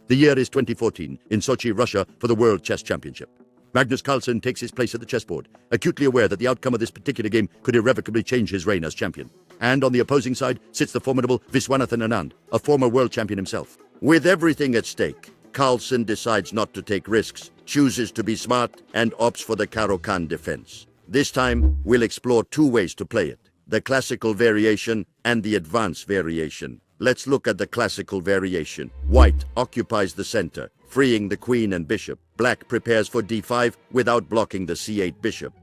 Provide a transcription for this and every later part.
The year is 2014, in Sochi, Russia, for the World Chess Championship. Magnus Carlsen takes his place at the chessboard, acutely aware that the outcome of this particular game could irrevocably change his reign as champion. And on the opposing side sits the formidable Viswanathan Anand, a former world champion himself. With everything at stake, Carlsen decides not to take risks, chooses to be smart, and opts for the Caro-Kann Defense. This time, we'll explore two ways to play it: the classical variation and the advanced variation. Let's look at the classical variation. White occupies the center, freeing the queen and bishop. Black prepares for d5 without blocking the c8 bishop.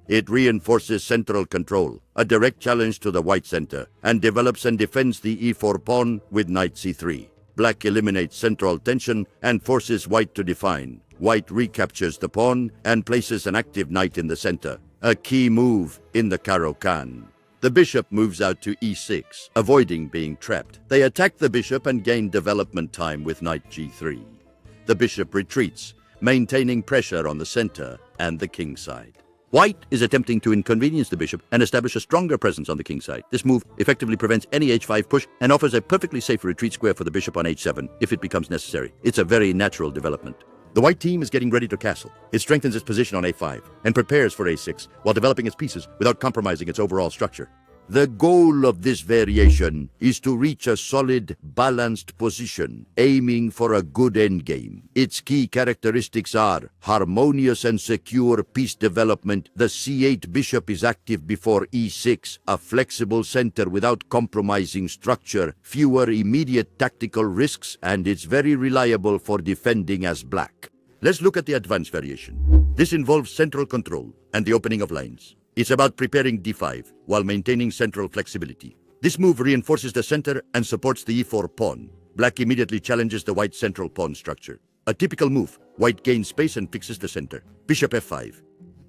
It reinforces central control, a direct challenge to the white center, and develops and defends the e4 pawn with knight c3. Black eliminates central tension and forces white to define. White recaptures the pawn and places an active knight in the center, a key move in the Caro-Kann. The bishop moves out to e6, avoiding being trapped. They attack the bishop and gain development time with knight g3. The bishop retreats, maintaining pressure on the center and the king side. White is attempting to inconvenience the bishop and establish a stronger presence on the king side. This move effectively prevents any h5 push and offers a perfectly safe retreat square for the bishop on h7 if it becomes necessary. It's a very natural development. The white team is getting ready to castle. It strengthens its position on a5 and prepares for a6 while developing its pieces without compromising its overall structure. The goal of this variation is to reach a solid, balanced position, aiming for a good endgame. Its key characteristics are harmonious and secure piece development. The c8 bishop is active before e6, a flexible center without compromising structure, fewer immediate tactical risks, and it's very reliable for defending as black. Let's look at the advanced variation. This involves central control and the opening of lines. It's about preparing d5 while maintaining central flexibility. This move reinforces the center and supports the e4 pawn. Black immediately challenges the white central pawn structure. A typical move, white gains space and fixes the center. Bishop f5.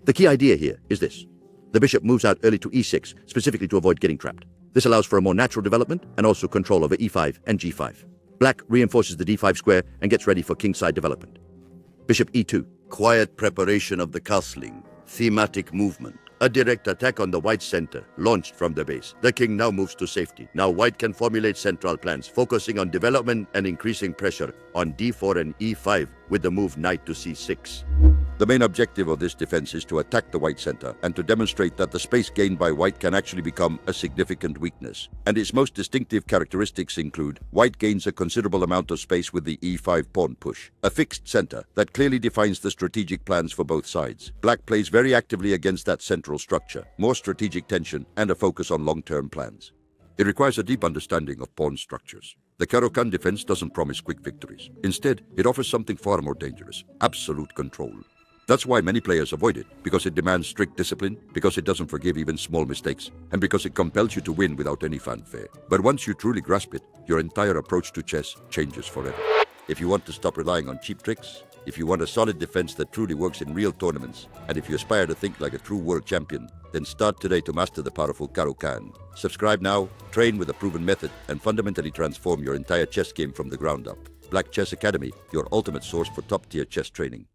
The key idea here is this. The bishop moves out early to e6, specifically to avoid getting trapped. This allows for a more natural development and also control over e5 and g5. Black reinforces the d5 square and gets ready for kingside development. Bishop e2. Quiet preparation of the castling. Thematic movement. A direct attack on the white center, launched from the base. The king now moves to safety. Now white can formulate central plans, focusing on development and increasing pressure on d4 and e5 with the move knight to c6. The main objective of this defense is to attack the white center and to demonstrate that the space gained by white can actually become a significant weakness. And its most distinctive characteristics include: white gains a considerable amount of space with the e5 pawn push, a fixed center that clearly defines the strategic plans for both sides. Black plays very actively against that central structure, more strategic tension, and a focus on long-term plans. It requires a deep understanding of pawn structures. The Caro-Kann defense doesn't promise quick victories. Instead, it offers something far more dangerous: absolute control. That's why many players avoid it, because it demands strict discipline, because it doesn't forgive even small mistakes, and because it compels you to win without any fanfare. But once you truly grasp it, your entire approach to chess changes forever. If you want to stop relying on cheap tricks, if you want a solid defense that truly works in real tournaments, and if you aspire to think like a true world champion, then start today to master the powerful Caro-Kann. Subscribe now, train with a proven method, and fundamentally transform your entire chess game from the ground up. Black Chess Academy, your ultimate source for top-tier chess training.